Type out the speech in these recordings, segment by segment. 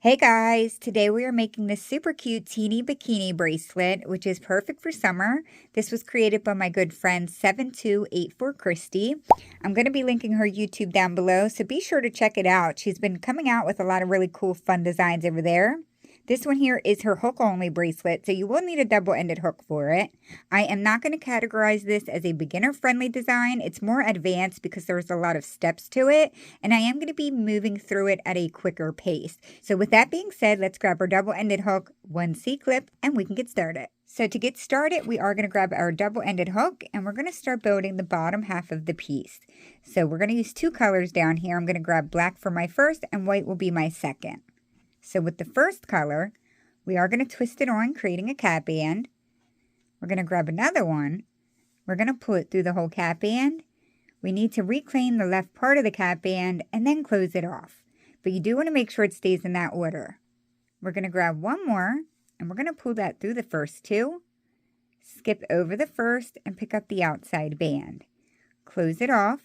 Hey guys, today we are making this super cute teeny bikini bracelet, which is perfect for summer. This was created by my good friend 7284 Christy. I'm going to be linking her YouTube down below, so be sure to check it out. She's been coming out with a lot of really cool fun designs over there. This one here is her hook-only bracelet, so you will need a double-ended hook for it. I am not going to categorize this as a beginner-friendly design. It's more advanced because there's a lot of steps to it, and I am going to be moving through it at a quicker pace. So with that being said, let's grab our double-ended hook, one C-clip, and we can get started. So to get started, we are going to grab our double-ended hook, and we're going to start building the bottom half of the piece. So we're going to use two colors down here. I'm going to grab black for my first, and white will be my second. So with the first color, we are going to twist it on, creating a cap band. We're going to grab another one. We're going to pull it through the whole cap band. We need to reclaim the left part of the cap band and then close it off. But you do want to make sure it stays in that order. We're going to grab one more, and we're going to pull that through the first two. Skip over the first and pick up the outside band. Close it off.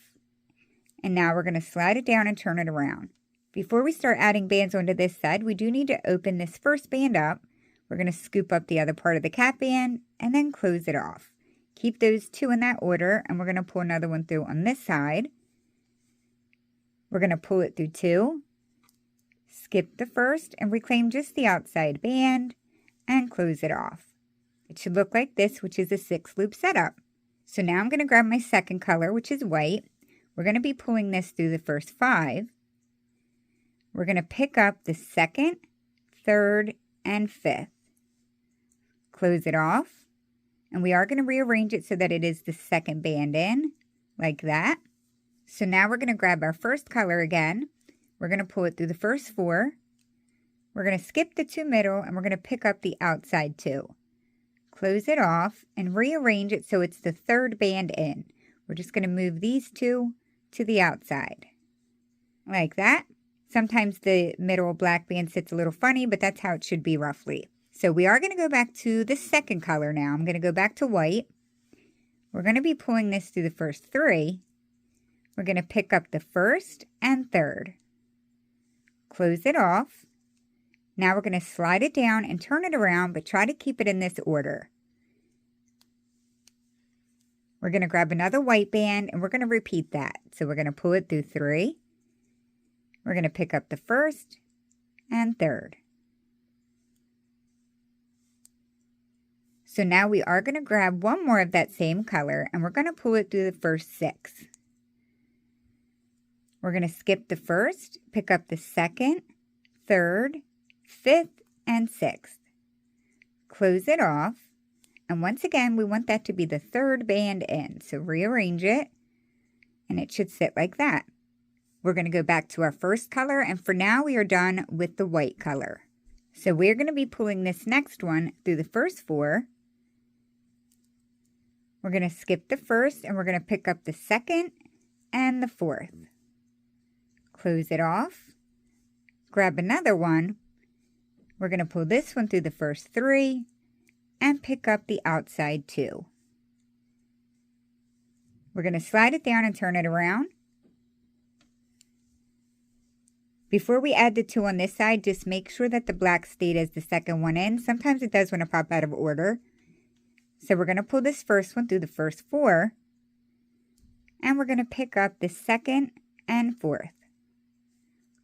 And now we're going to slide it down and turn it around. Before we start adding bands onto this side, we do need to open this first band up. We're going to scoop up the other part of the cap band and then close it off. Keep those two in that order, and we're going to pull another one through on this side. We're going to pull it through two, skip the first, and reclaim just the outside band and close it off. It should look like this, which is a 6-loop setup. So now I'm going to grab my second color, which is white. We're going to be pulling this through the first 5. We're going to pick up the second, third, and 5th. Close it off. And we are going to rearrange it so that it is the second band in, like that. So now we're going to grab our first color again. We're going to pull it through the first 4. We're going to skip the 2 middle, and we're going to pick up the outside 2. Close it off and rearrange it so it's the third band in. We're just going to move these 2 to the outside, like that. Sometimes the middle black band sits a little funny, but that's how it should be roughly. So we are going to go back to the second color now. I'm going to go back to white. We're going to be pulling this through the first 3. We're going to pick up the first and third. Close it off. Now we're going to slide it down and turn it around, but try to keep it in this order. We're going to grab another white band, and we're going to repeat that. So we're going to pull it through 3. We're going to pick up the first and third. So now we are going to grab one more of that same color, and we're going to pull it through the first 6. We're going to skip the first, pick up the second, third, 5th, and 6th. Close it off. And once again, we want that to be the third band in. So rearrange it, and it should sit like that. We're going to go back to our first color, and for now we are done with the white color. So we're going to be pulling this next one through the first 4. We're going to skip the first, and we're going to pick up the second and the 4th. Close it off. Grab another one. We're going to pull this one through the first 3 and pick up the outside 2. We're going to slide it down and turn it around. Before we add the 2 on this side, just make sure that the black stayed as the second one in. Sometimes it does want to pop out of order. So we're going to pull this first one through the first 4. And we're going to pick up the second and 4th.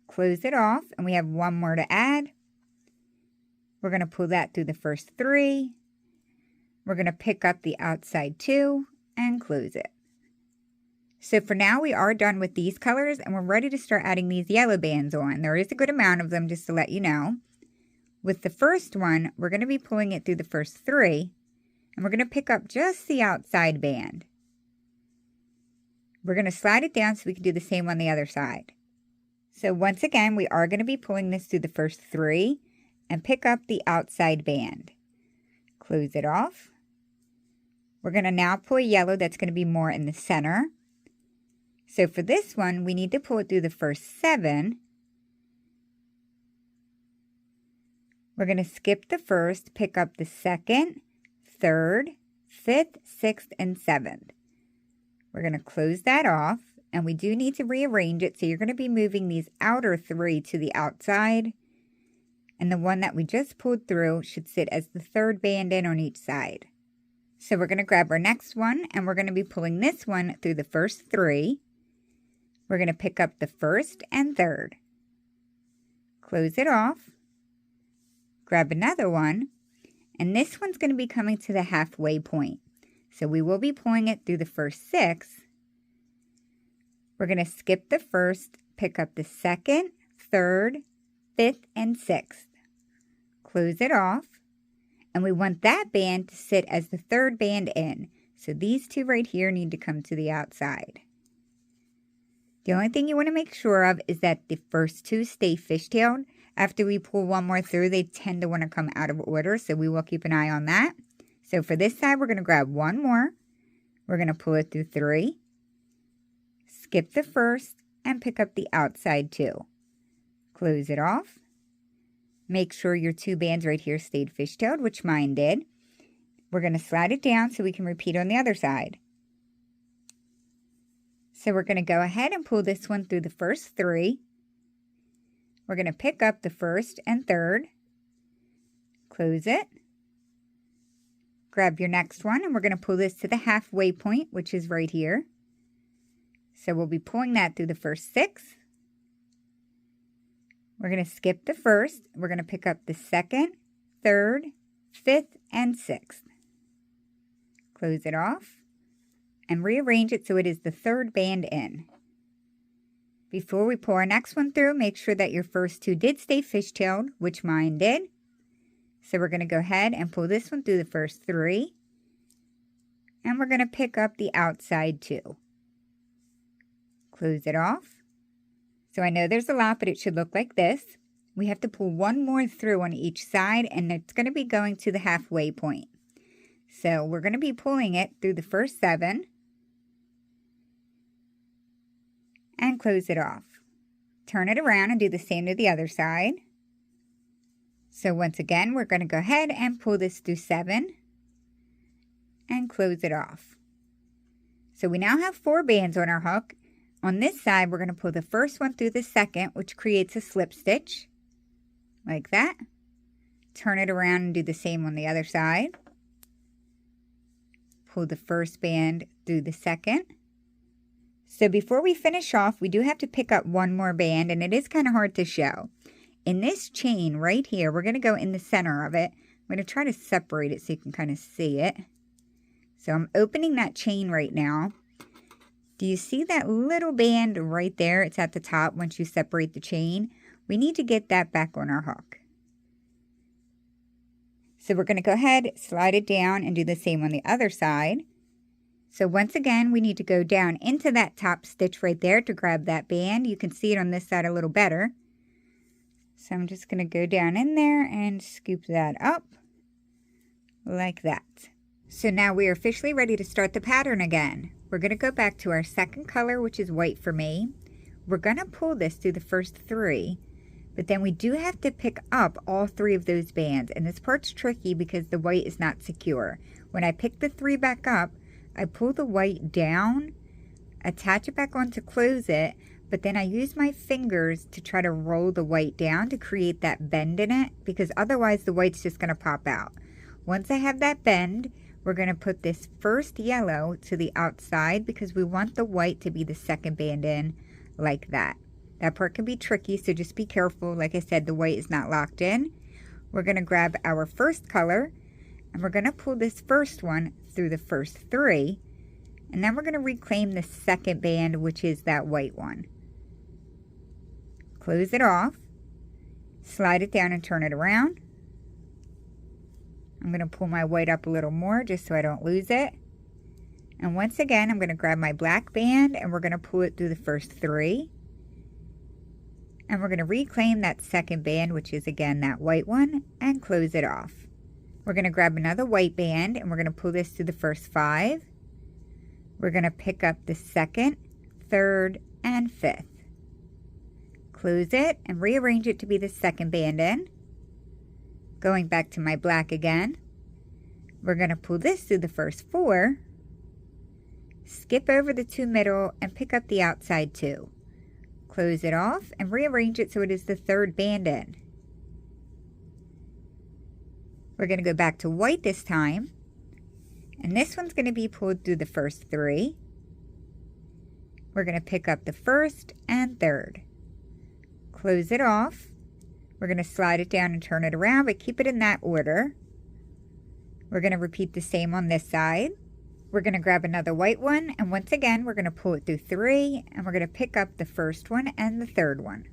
Close it off, and we have one more to add. We're going to pull that through the first 3. We're going to pick up the outside 2 and close it. So for now, we are done with these colors, and we're ready to start adding these yellow bands on. There is a good amount of them, just to let you know. With the first one, we're going to be pulling it through the first 3, and we're going to pick up just the outside band. We're going to slide it down so we can do the same on the other side. So once again, we are going to be pulling this through the first 3 and pick up the outside band. Close it off. We're going to now pull a yellow that's going to be more in the center. So for this one, we need to pull it through the first 7. We're going to skip the first, pick up the second, third, 5th, 6th, and 7th. We're going to close that off, and we do need to rearrange it, so you're going to be moving these outer 3 to the outside and the one that we just pulled through should sit as the third band in on each side. So we're going to grab our next one, and we're going to be pulling this one through the first 3. We're going to pick up the first and third. Close it off. Grab another one, and this one's going to be coming to the halfway point. So we will be pulling it through the first 6. We're going to skip the first, pick up the second, third, 5th, and 6th. Close it off. And we want that band to sit as the third band in. So these 2 right here need to come to the outside. The only thing you want to make sure of is that the first 2 stay fishtailed. After we pull one more through, they tend to want to come out of order, so we will keep an eye on that. So for this side, we're going to grab one more. We're going to pull it through 3. Skip the first and pick up the outside 2. Close it off. Make sure your 2 bands right here stayed fishtailed, which mine did. We're going to slide it down so we can repeat on the other side. So we're going to go ahead and pull this one through the first 3. We're going to pick up the first and third. Close it. Grab your next one, and we're going to pull this to the halfway point, which is right here. So we'll be pulling that through the first 6. We're going to skip the first. We're going to pick up the second, third, 5th, and 6th. Close it off and rearrange it so it is the third band in. Before we pull our next one through, make sure that your first 2 did stay fishtailed, which mine did. So we're going to go ahead and pull this one through the first 3. And we're going to pick up the outside 2. Close it off. So I know there's a lot, but it should look like this. We have to pull one more through on each side, and it's going to be going to the halfway point. So we're going to be pulling it through the first 7 and close it off. Turn it around and do the same to the other side. So once again, we're going to go ahead and pull this through 7 and close it off. So we now have 4 bands on our hook. On this side, we're going to pull the first one through the second, which creates a slip stitch, like that. Turn it around and do the same on the other side. Pull the first band through the second. So before we finish off, we do have to pick up one more band, and it is kind of hard to show. In this chain right here, we're going to go in the center of it. I'm going to try to separate it so you can kind of see it. So I'm opening that chain right now. Do you see that little band right there? It's at the top once you separate the chain. We need to get that back on our hook. So we're going to go ahead, slide it down, and do the same on the other side. So once again, we need to go down into that top stitch right there to grab that band. You can see it on this side a little better. So I'm just going to go down in there and scoop that up like that. So now we are officially ready to start the pattern again. We're going to go back to our second color, which is white for me. We're going to pull this through the first 3, but then we do have to pick up all 3 of those bands. And this part's tricky because the white is not secure. When I pick the 3 back up, I pull the white down, attach it back on to close it, but then I use my fingers to try to roll the white down to create that bend in it, because otherwise the white's just going to pop out. Once I have that bend, we're going to put this first yellow to the outside because we want the white to be the second band in, like that. That part can be tricky, so just be careful. Like I said, the white is not locked in. We're going to grab our first color, and we're going to pull this first one through the first 3, and then we're going to reclaim the second band, which is that white one. Close it off, slide it down and turn it around. I'm going to pull my white up a little more just so I don't lose it. And once again, I'm going to grab my black band, and we're going to pull it through the first 3. And we're going to reclaim that second band, which is again that white one, and close it off. We're going to grab another white band, and we're going to pull this through the first 5. We're going to pick up the second, third, and 5th. Close it and rearrange it to be the second band in. Going back to my black again, we're going to pull this through the first 4, skip over the 2 middle, and pick up the outside 2. Close it off and rearrange it so it is the third band in. We're going to go back to white this time. And this one's going to be pulled through the first 3. We're going to pick up the first and third. Close it off. We're going to slide it down and turn it around, but keep it in that order. We're going to repeat the same on this side. We're going to grab another white one, and once again, we're going to pull it through 3, and we're going to pick up the first one and the third one.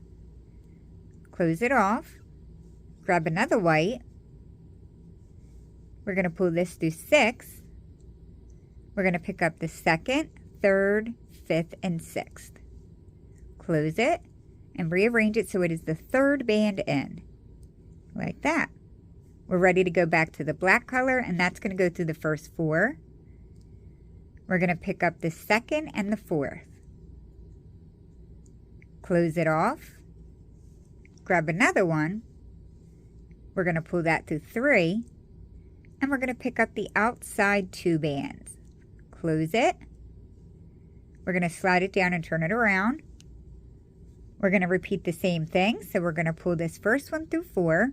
Close it off. Grab another white. We're going to pull this through 6. We're going to pick up the second, third, 5th, and 6th. Close it and rearrange it so it is the third band in, like that. We're ready to go back to the black color, and that's going to go through the first 4. We're going to pick up the second and the 4th. Close it off. Grab another one. We're going to pull that through 3, and we're going to pick up the outside 2 bands. Close it. We're going to slide it down and turn it around. We're going to repeat the same thing, so we're going to pull this first one through 4.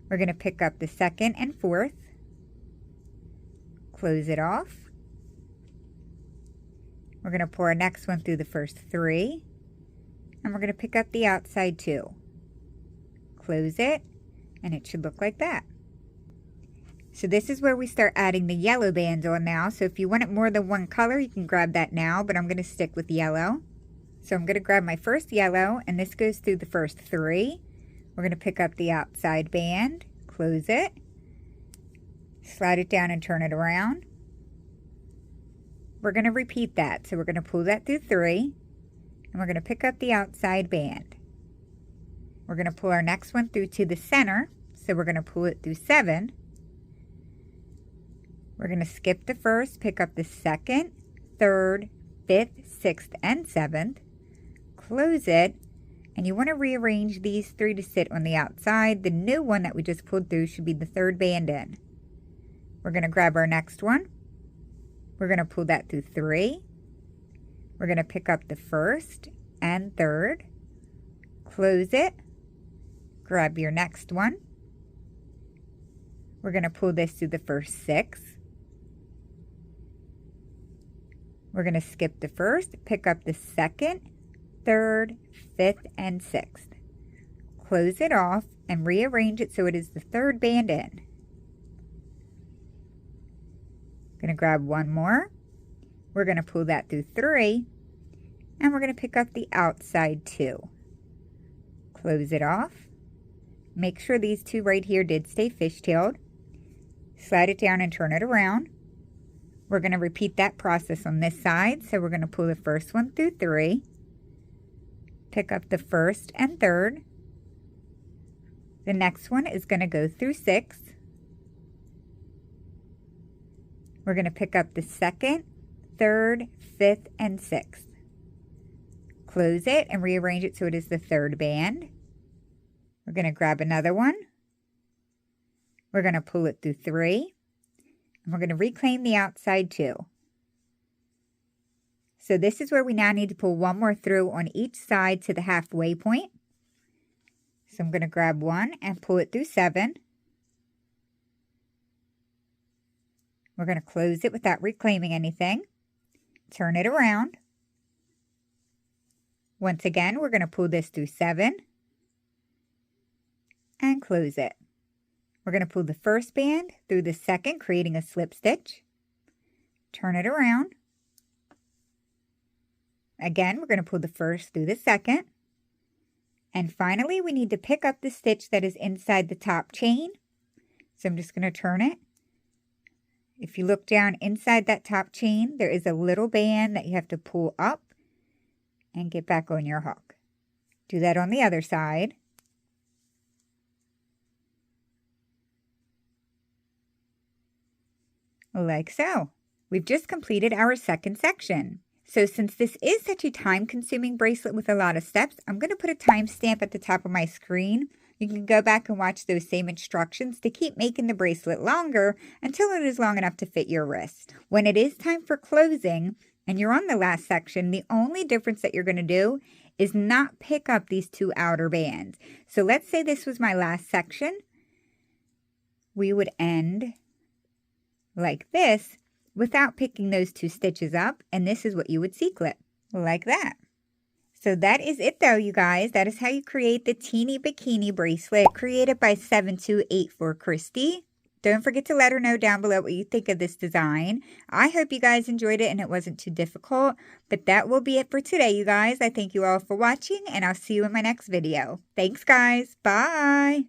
We're going to pick up the second and 4th. Close it off. We're going to pull our next one through the first 3. And we're going to pick up the outside 2. Close it, and it should look like that. So this is where we start adding the yellow bands on now. So if you want it more than one color, you can grab that now, but I'm going to stick with yellow. So I'm going to grab my first yellow, and this goes through the first 3. We're going to pick up the outside band, close it, slide it down and turn it around. We're going to repeat that. So we're going to pull that through 3, and we're going to pick up the outside band. We're going to pull our next one through to the center. So we're going to pull it through 7. We're going to skip the first, pick up the second, third, 5th, 6th, and 7th. Close it, and you want to rearrange these 3 to sit on the outside. The new one that we just pulled through should be the third band in. We're going to grab our next one. We're going to pull that through 3. We're going to pick up the first and third. Close it. Grab your next one. We're going to pull this through the first 6. We're going to skip the first, pick up the second, third, 5th, and 6th. Close it off and rearrange it so it is the third band in. Going to grab one more. We're going to pull that through 3, and we're going to pick up the outside 2. Close it off. Make sure these 2 right here did stay fishtailed. Slide it down and turn it around. We're going to repeat that process on this side. So we're going to pull the first one through 3. Pick up the first and third. The next one is going to go through 6. We're going to pick up the second, third, 5th, and 6th. Close it and rearrange it so it is the third band. We're going to grab another one. We're going to pull it through 3. And we're going to reclaim the outside 2. So this is where we now need to pull one more through on each side to the halfway point. So I'm going to grab one and pull it through 7. We're going to close it without reclaiming anything. Turn it around. Once again, we're going to pull this through 7 and close it. We're going to pull the first band through the second, creating a slip stitch. Turn it around. Again, we're going to pull the first through the second. And finally, we need to pick up the stitch that is inside the top chain. So I'm just going to turn it. If you look down inside that top chain, there is a little band that you have to pull up and get back on your hook. Do that on the other side. Like so. We've just completed our second section. So since this is such a time-consuming bracelet with a lot of steps, I'm going to put a timestamp at the top of my screen. You can go back and watch those same instructions to keep making the bracelet longer until it is long enough to fit your wrist. When it is time for closing and you're on the last section, the only difference that you're going to do is not pick up these 2 outer bands. So let's say this was my last section. we would end like this without picking those 2 stitches up, and this is what you would C-clip, like that. So that is it though, you guys. That is how you create the teeny bikini bracelet created by 7284 Christy. Don't forget to let her know down below what you think of this design. I hope you guys enjoyed it and it wasn't too difficult. But that will be it for today, you guys. I thank you all for watching, and I'll see you in my next video. Thanks, guys. Bye.